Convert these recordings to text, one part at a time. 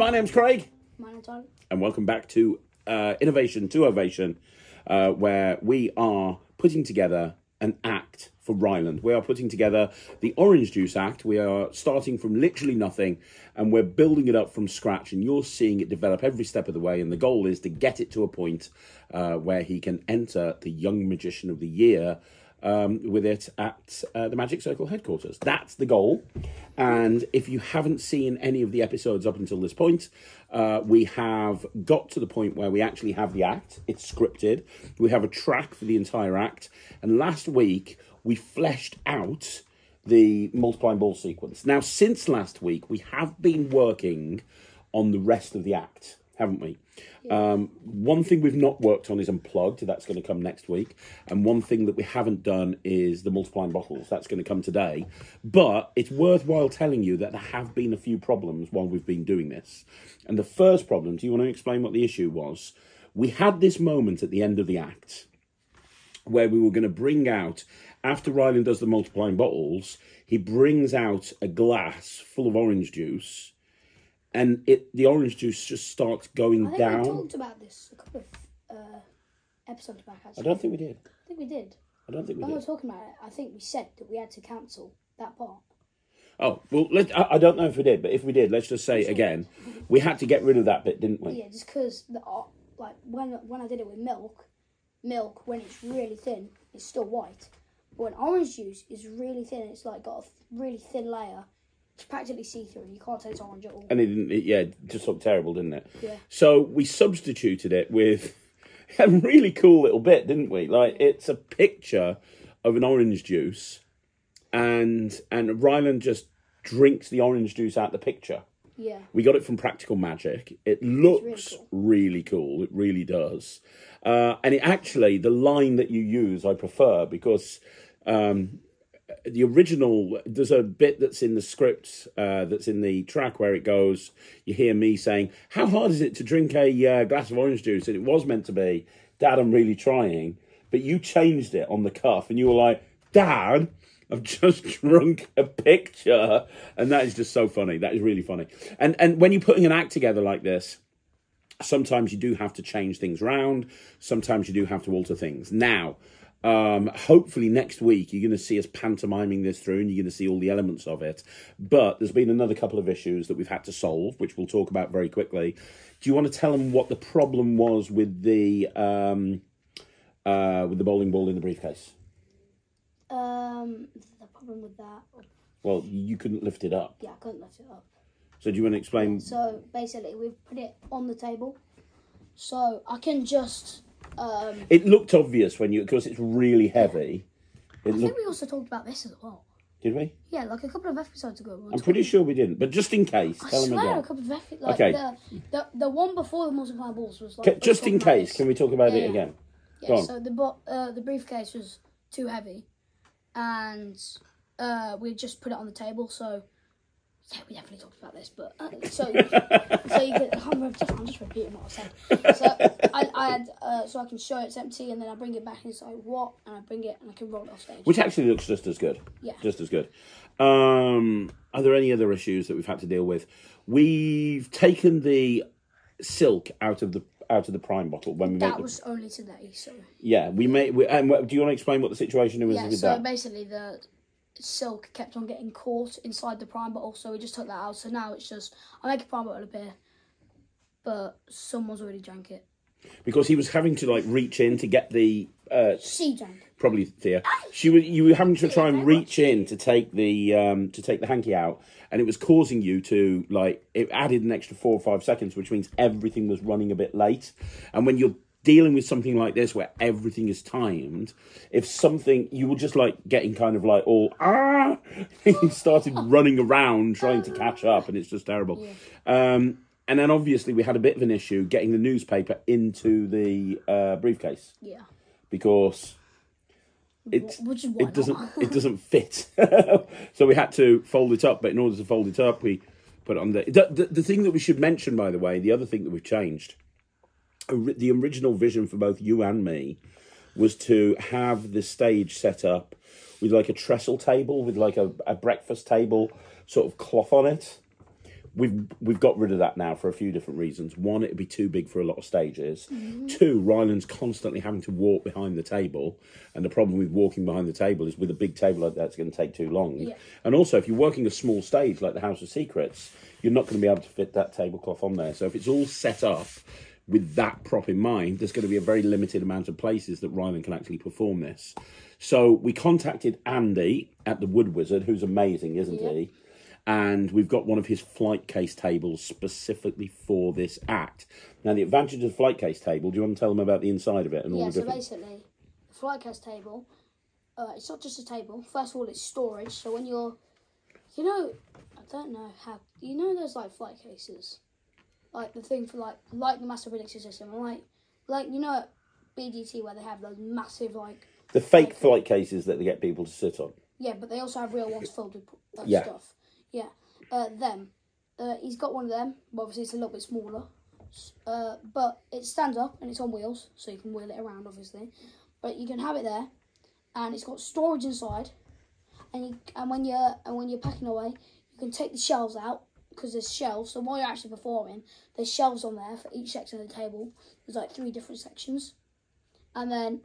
my name's Craig. My name's Ryland. And welcome back to Innovation to Ovation, where we are putting together an act for Ryland. We are putting together the orange juice act. We are starting from literally nothing and we're building it up from scratch, and you're seeing it develop every step of the way, and the goal is to get it to a point where he can enter the Young Magician of the Year with it at the Magic Circle headquarters. That's the goal. And if you haven't seen any of the episodes up until this point, we have got to the point where we actually have the act. It's scripted. We have a track for the entire act. And last week, we fleshed out the multiplying ball sequence. Now, since last week, we have been working on the rest of the act, haven't we? Yeah. One thing we've not worked on is Unplugged. That's going to come next week. And one thing that we haven't done is the multiplying bottles. That's going to come today. But it's worthwhile telling you that there have been a few problems while we've been doing this. And the first problem, do you want to explain what the issue was? We had this moment at the end of the act where we were going to bring out, after Ryland does the multiplying bottles, he brings out a glass full of orange juice. And the orange juice just starts going down. I think we talked about this a couple of episodes back, actually. I don't think we did. I think we did. I don't think we did. When we were talking about it, I think we said that we had to cancel that part. Oh, well, I don't know if we did, but if we did, let's just say it again. We had to get rid of that bit, didn't we? Yeah, just because, like, when I did it with milk, when it's really thin, it's still white. But when orange juice is really thin, it's like got a really thin layer. It's practically see-through. You can't taste orange at all. And it just looked terrible, didn't it? Yeah. So we substituted it with a really cool little bit, didn't we? Like, it's a picture of an orange juice, and Ryland just drinks the orange juice out the picture. Yeah. We got it from Practical Magic. It looks really cool. It really does. And it actually, the line that you use, I prefer, because the original, there's a bit that's in the script, that's in the track where it goes, you hear me saying, how hard is it to drink a glass of orange juice? And it was meant to be, Dad, I'm really trying. But you changed it on the cuff and you were like, Dad, I've just drunk a picture. And that is just so funny. That is really funny. And when you're putting an act together like this, sometimes you do have to change things around. Sometimes you do have to alter things. Now, hopefully next week you're going to see us pantomiming this through and you're going to see all the elements of it. But there's been another couple of issues that we've had to solve, which we'll talk about very quickly. Do you want to tell them what the problem was with the bowling ball in the briefcase? The problem with that... Well, you couldn't lift it up. Yeah, I couldn't lift it up. So do you want to explain? Yeah, so basically we've put it on the table. So I can just... It looked obvious when because it's really heavy. I think we also talked about this as well. Did we? Yeah, like a couple of episodes ago. I'm pretty sure we didn't, but just in case, tell them again. A couple of episodes. Like, okay. The one before the multiplying balls was like. Just in case, can we talk about it again? Yeah. So the briefcase was too heavy, and we just put it on the table. So yeah, we definitely talked about this, but so you can. I'm just repeating what I said. So so I can show it's empty, and then I bring it back and it's like what, and I bring it and I can roll it off stage. Which actually looks just as good. Yeah, just as good. Are there any other issues that we've had to deal with? We've taken the silk out of the prime bottle when we that was only today. So yeah, do you want to explain what the situation was with that? Yeah, so basically the silk kept on getting caught inside the prime bottle, so we just took that out. So now it's just I make a prime bottle appear, but someone's already drank it because he was having to like reach in to get the she drank. Probably Thea. You were having to try and reach in to take the hanky out, and it was causing you to like it added an extra 4 or 5 seconds, which means everything was running a bit late. And when you're dealing with something like this where everything is timed, if something you were just like getting kind of like all and started running around trying to catch up, and it's just terrible. Yeah. And then obviously we had a bit of an issue getting the newspaper into the briefcase. Yeah. Because it doesn't fit. So we had to fold it up, but in order to fold it up we put it on the thing that we should mention, by the way, the other thing that we've changed, the original vision for both you and me was to have the stage set up with like a trestle table with like a breakfast table sort of cloth on it. we've got rid of that now for a few different reasons. One, it'd be too big for a lot of stages. Two, Ryland's constantly having to walk behind the table, and the problem with walking behind the table is with a big table like that, it's going to take too long. Yeah. And also, if you're working a small stage like the House of Secrets, you're not going to be able to fit that tablecloth on there. So if it's all set up with that prop in mind, there's going to be a very limited amount of places that Ryland can actually perform this. So we contacted Andy at the Wood Wizard, who's amazing, isn't he? And we've got one of his flight case tables specifically for this act. Now, the advantage of the flight case table, do you want to tell them about the inside of it? And all the different... basically, the flight case table, it's not just a table. First of all, it's storage. So when you're, I don't know how, those like flight cases? Like the thing for like the master prediction system, like at BGT where they have those massive the fake flight cases that they get people to sit on. Yeah, but they also have real ones filled with stuff. Yeah, he's got one of them. But obviously, it's a little bit smaller, but it stands up and it's on wheels, so you can wheel it around, obviously. But you can have it there, and it's got storage inside. And when you're packing away, you can take the shelves out because there's shelves. So while you're actually performing, there's shelves on there for each section of the table. There's like 3 different sections, and then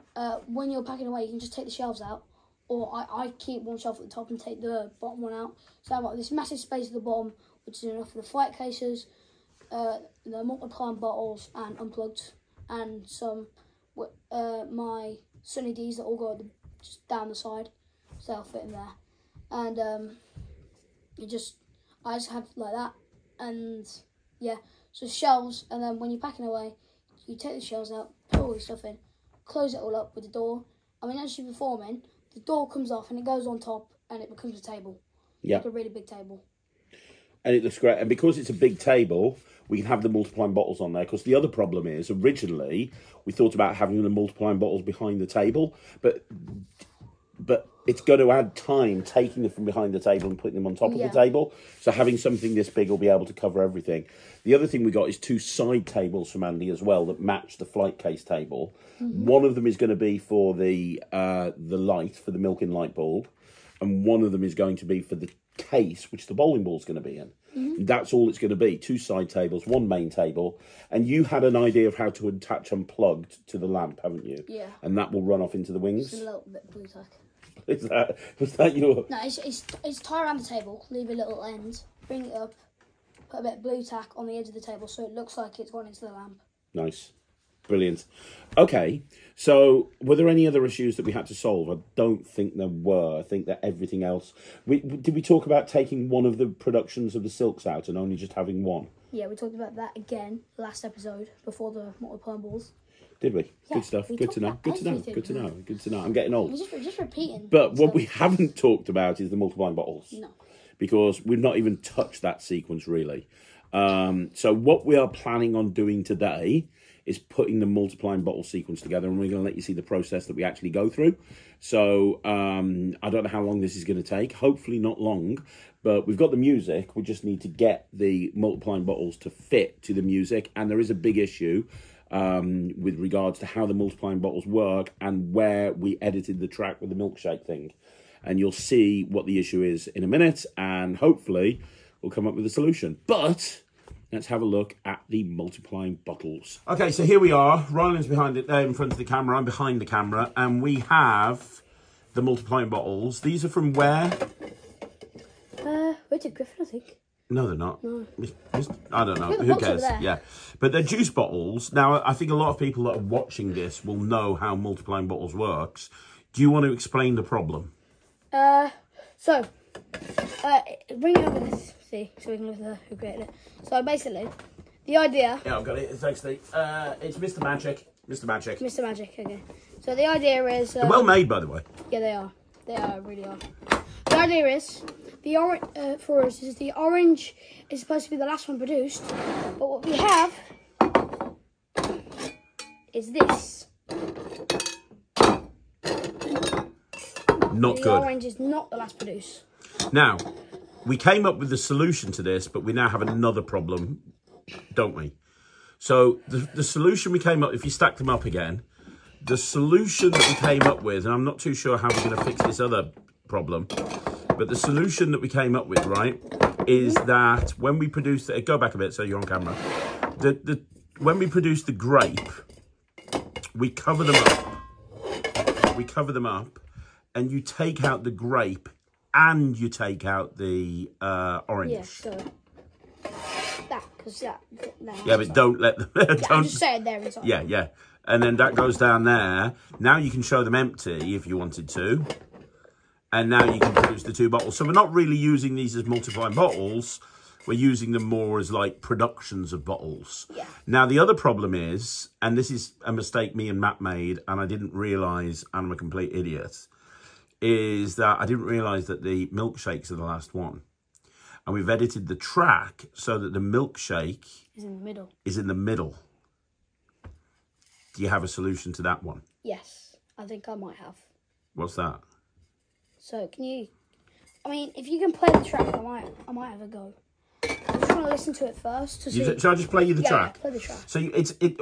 when you're packing away, you can just take the shelves out. Or I keep one shelf at the top and take the bottom one out. So I've got this massive space at the bottom, which is enough for the flight cases, the multiplying bottles, and unplugged, and some my Sunny D's that all go just down the side, so they'll fit in there. And I just have like that, and yeah, so shelves. And then when you're packing away, you take the shelves out, put all your stuff in, close it all up with the door. I mean, as you're performing, the door comes off and it goes on top and it becomes a table. Yeah. Like a really big table. And it looks great. And because it's a big table, we can have the multiplying bottles on there. Because the other problem is, originally, we thought about having the multiplying bottles behind the table. But it's going to add time taking them from behind the table and putting them on top of the table. So having something this big will be able to cover everything. The other thing we got is 2 side tables from Andy as well that match the flight case table. One of them is going to be for the light, for the milking light bulb. And one of them is going to be for the case, which the bowling ball's going to be in. That's all it's going to be. 2 side tables, 1 main table. And you had an idea of how to attach unplugged to the lamp, haven't you? Yeah. And that will run off into the wings? Just a little bit of blue tack. Was that your... No, it's tie around the table, leave a little end, bring it up, put a bit of blue tack on the edge of the table so it looks like it's gone into the lamp. Nice. Brilliant. Okay, so were there any other issues that we had to solve? I don't think there were. I think that everything else... Did we talk about taking one of the productions of the silks out and only just having one? Yeah, we talked about that again last episode before the multiplying balls. Did we? Yeah, good stuff. Good to know. Good to know. Good to know. Good to know. I'm getting old. We're just repeating. But what we haven't talked about is the multiplying bottles. No. Because we've not even touched that sequence, really. So what we are planning on doing today is putting the multiplying bottle sequence together, and we're going to let you see the process that we actually go through. So I don't know how long this is going to take. Hopefully not long. But we've got the music. We just need to get the multiplying bottles to fit to the music. And there is a big issue with regards to how the multiplying bottles work and where we edited the track with the milkshake thing. And you'll see what the issue is in a minute, and hopefully we'll come up with a solution. But let's have a look at the multiplying bottles. Okay, so here we are. Ryland's behind it there in front of the camera. I'm behind the camera, and we have the multiplying bottles. These are from where? Richard Griffin, I think. No, they're not. No. I don't know. Who cares? Yeah. But they're juice bottles. Now, I think a lot of people that are watching this will know how multiplying bottles works. Do you want to explain the problem? Bring it over this, see, so we can look at who created it. So basically, the idea... Yeah, I've got it. Thanks, Steve. It's Mr. Magic. Mr. Magic. Mr. Magic, okay. So the idea is... They're well made, by the way. Yeah, they are. They are, really are. The idea is, the orange, for us, is the orange is supposed to be the last one produced, but what we have is this. Not good. The orange is not the last produced. Now, we came up with the solution to this, but we now have another problem, don't we? So the solution we came up, if you stack them up again, the solution that we came up with, and I'm not too sure how we're going to fix this other problem, But the solution that we came up with, right, is that when we produce the, go back a bit so you're on camera. When we produce the grape, we cover them up. We cover them up, and you take out the grape and you take out the orange. Yeah, so that, because that. Yeah, but don't let them. I'm just saying there inside. Yeah, yeah. And then that goes down there. Now you can show them empty if you wanted to. And now you can produce the 2 bottles. So we're not really using these as multiplying bottles. We're using them more as like productions of bottles. Yeah. Now, the other problem is, and this is a mistake me and Matt made, and I didn't realise, and I'm a complete idiot, is that I didn't realise that the milkshakes are the last one. And we've edited the track so that the milkshake is in the middle. Is in the middle. Do you have a solution to that one? Yes, I think I might have. What's that? So can you? I mean, if you can play the track, I might have a go. I just want to listen to it first to see. Shall I just play you the track? Yeah, play the track. So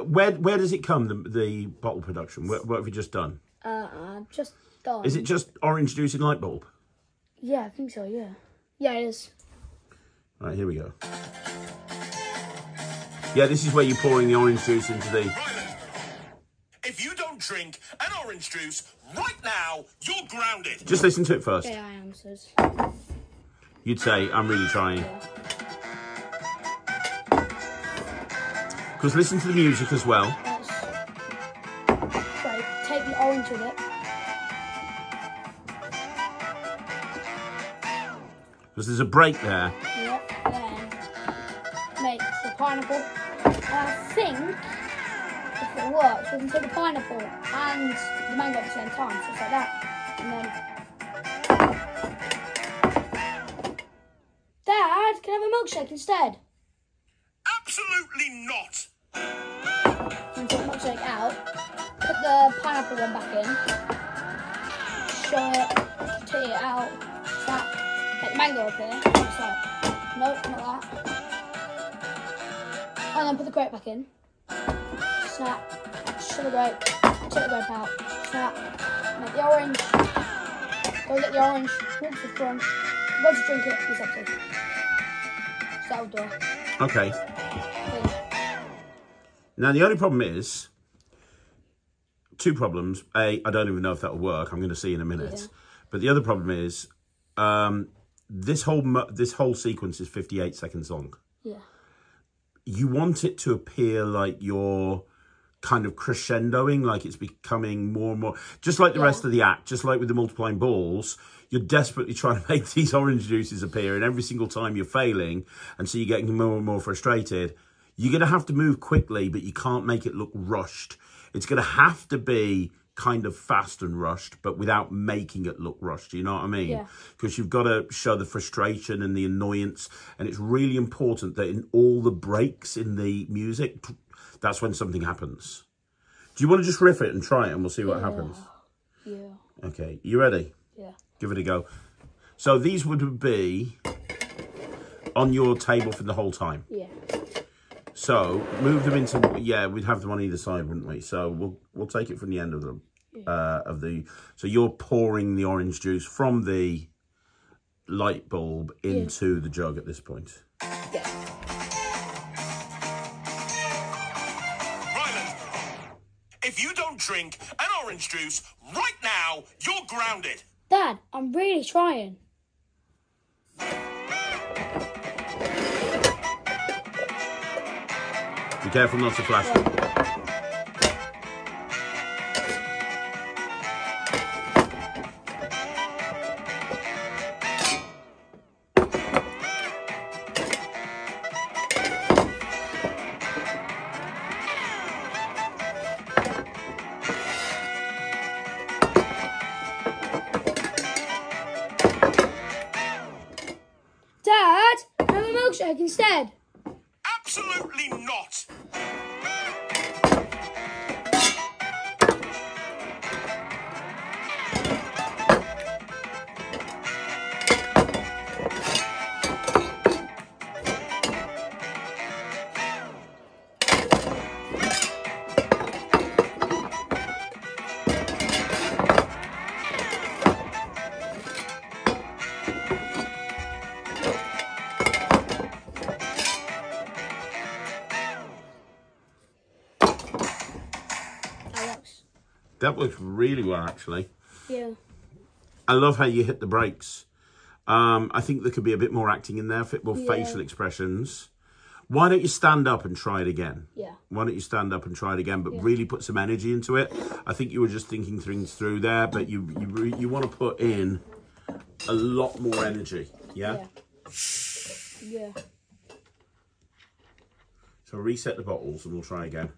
where does it come, the bottle production? What have you just done? I've just done. Is it just orange juice in light bulb? Yeah, I think so. Yeah. Yeah, it is. All right, here we go. Yeah, this is where you're pouring the orange juice into the. Ryland, if you don't drink an orange juice right now, you're grounded. Just listen to it first. Yeah, I am, sis. You'd say, I'm really trying. Yeah. Because listen to the music as well. Right, take the orange with it. Because there's a break there. Yep, then make the pineapple. And I think, if it works, we can take the pineapple and the mango at the same time, just like that. And then... Dad, can I have a milkshake instead? Absolutely not. And take the milkshake out, put the pineapple one back in, show it, take it out, snap, take the mango up here, just like, nope, not that. And then put the grape back in, snap, show the grape, take the grape out, snap, make the orange, go get the orange, walk to the front, go to drink it, it's empty. So that will do. Okay. Now, the only problem is, 2 problems. A, I don't even know if that will work. I'm going to see in a minute. Yeah. But the other problem is, this whole sequence is 58 seconds long. Yeah. You want it to appear like you're kind of crescendoing, like it's becoming more and more, just like the rest of the act, just like with the multiplying balls, you're desperately trying to make these orange juices appear, and every single time you're failing, and so you're getting more and more frustrated. You're going to have to move quickly, but you can't make it look rushed. It's going to have to be kind of fast and rushed, but without making it look rushed. You know what I mean? Yeah. Because you've got to show the frustration and the annoyance. And it's really important that in all the breaks in the music, that's when something happens. Do you want to just riff it and try it and we'll see what happens? Yeah. Okay. You ready? Yeah. Give it a go. So these would be on your table for the whole time? Yeah. So move them into, we'd have them on either side, wouldn't we? So we'll take it from the end of them, so you're pouring the orange juice from the light bulb into the jug at this point. Yeah. Ryland, if you don't drink an orange juice right now, you're grounded. Dad, I'm really trying. Be careful not to flash them. Dad, have a milkshake instead. Absolutely not. That works really well, actually. Yeah. I love how you hit the brakes. I think there could be a bit more acting in there, a bit more facial expressions. Why don't you stand up and try it again? Yeah. Why don't you stand up and try it again, but really put some energy into it? I think you were just thinking things through there, but you want to put in a lot more energy. Yeah? Yeah. So reset the bottles and we'll try again.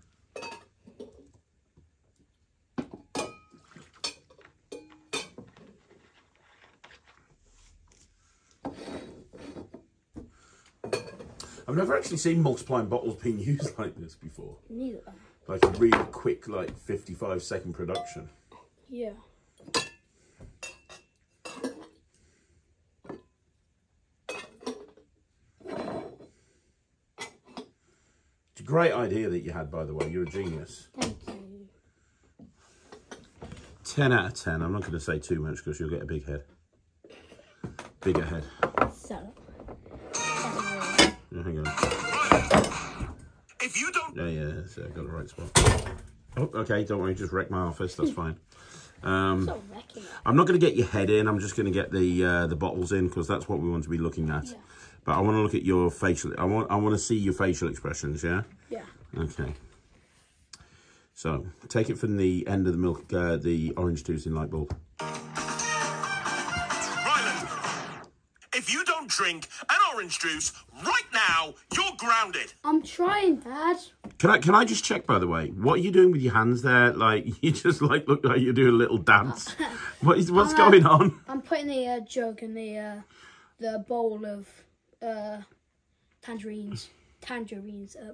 I've never actually seen multiplying bottles being used like this before. Neither. Like a really quick, like 55-second production. Yeah. It's a great idea that you had, by the way. You're a genius. Thank you. 10 out of 10. I'm not going to say too much because you'll get a big head. Bigger head. So. Yeah, hang on. If you don't... Yeah, so I got the right spot. Oh, okay, don't worry, just wreck my office, that's fine. I'm not going to get your head in, I'm just going to get the bottles in because that's what we want to be looking at. Yeah. But I want to look at your facial, I want to see your facial expressions, yeah? Yeah. Okay. So, take it from the end of the milk, the orange juice in light bulb. Ryland, if you don't drink an orange juice right now, you're grounded. I'm trying, Dad. Can I just check, by the way, what are you doing with your hands there? Like, you just like look like you're doing a little dance. What's going on? I'm putting the jug in the bowl of tangerines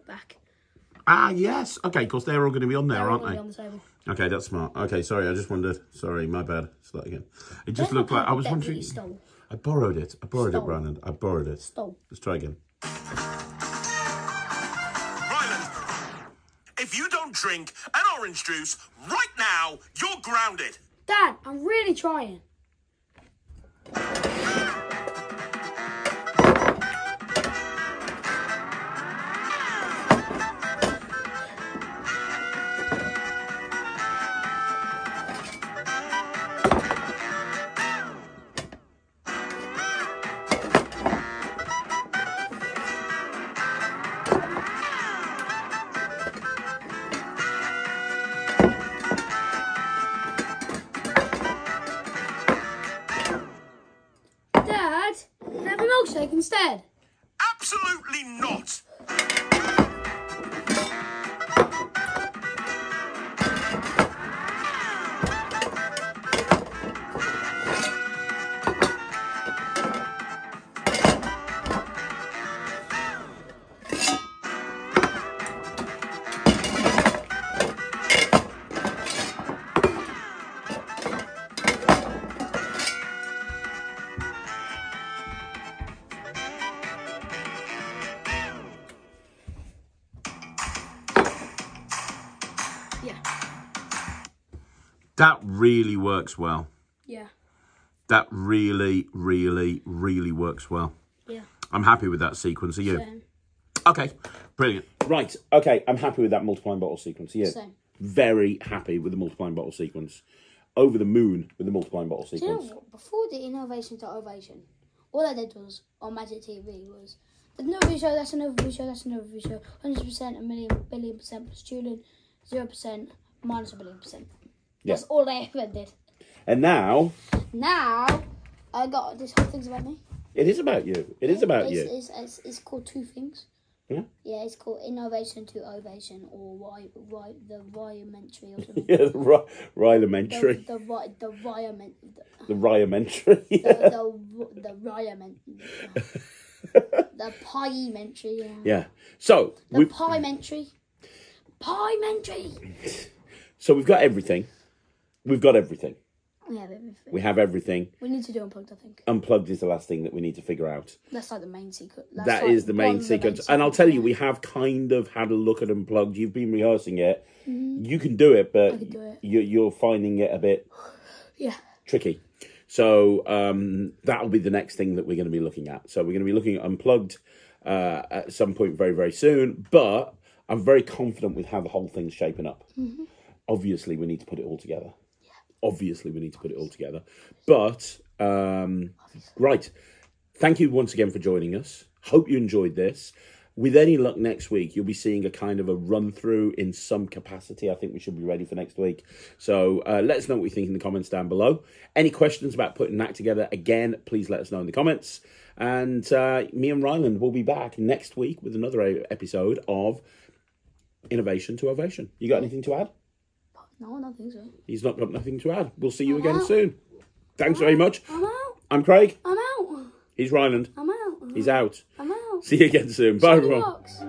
back. Ah, yes. Okay, because they're all going to be on there, aren't they? On the table. Okay, that's smart. Okay, sorry, I just wondered. Sorry, my bad. Start again. It just looked like I was wondering. I borrowed it. I borrowed it, Ryland. I borrowed it. Stole. Let's try again. Ryland, if you don't drink an orange juice right now, you're grounded. Dad, I'm really trying. Milkshake instead? Absolutely not. That really works well. Yeah. That really, really, really works well. Yeah. I'm happy with that sequence. Are you? Same. Okay, brilliant. Right, okay, I'm happy with that multiplying bottle sequence. Are you? Same. Very happy with the multiplying bottle sequence. Over the moon with the multiplying bottle sequence. Do you know what? Before the Innovation to Ovation, all I did was, on Magic TV, was, there's an overview show, that's an overview show, that's an overview show, 100%, a million, billion percent plus Julian, 0%, minus a billion percent. Yeah. That's all I ever did. And now... Now, I got this whole thing's about me. It is about you. It is about you. It's called two things. Yeah? Yeah, it's called Innovation to Ovation, or the Ry-umentary or something. Yeah, the Ry-umentary. The Ry-umentary. The Ry-umentary. The Ry-umentary. The Pie-umentary. Yeah. So... The Pie-umentary. Pie-umentary. So we've got everything. We've got everything. We have everything. We have everything. We need to do Unplugged, I think. Unplugged is the last thing that we need to figure out. That's like the main secret. That is the main sequence. And I'll tell you, we have kind of had a look at Unplugged. You've been rehearsing it. Mm-hmm. You can do it, but you're finding it a bit tricky. So that'll be the next thing that we're going to be looking at. So we're going to be looking at Unplugged at some point very, very soon. But I'm very confident with how the whole thing's shaping up. Mm-hmm. obviously we need to put it all together. Yeah. Obviously we need to put it all together. But, right. Thank you once again for joining us. Hope you enjoyed this. With any luck next week, you'll be seeing a kind of a run-through in some capacity. I think we should be ready for next week. So let us know what you think in the comments down below. Any questions about putting that together, again, please let us know in the comments. And me and Ryland will be back next week with another episode of Innovation to Ovation. You got anything to add? No, I don't think so. He's not got nothing to add. We'll see you again soon. Thanks very much. I'm out. I'm Craig. I'm out. He's Ryland. I'm out. He's out. I'm out. See you again soon. Bye, everyone. Box.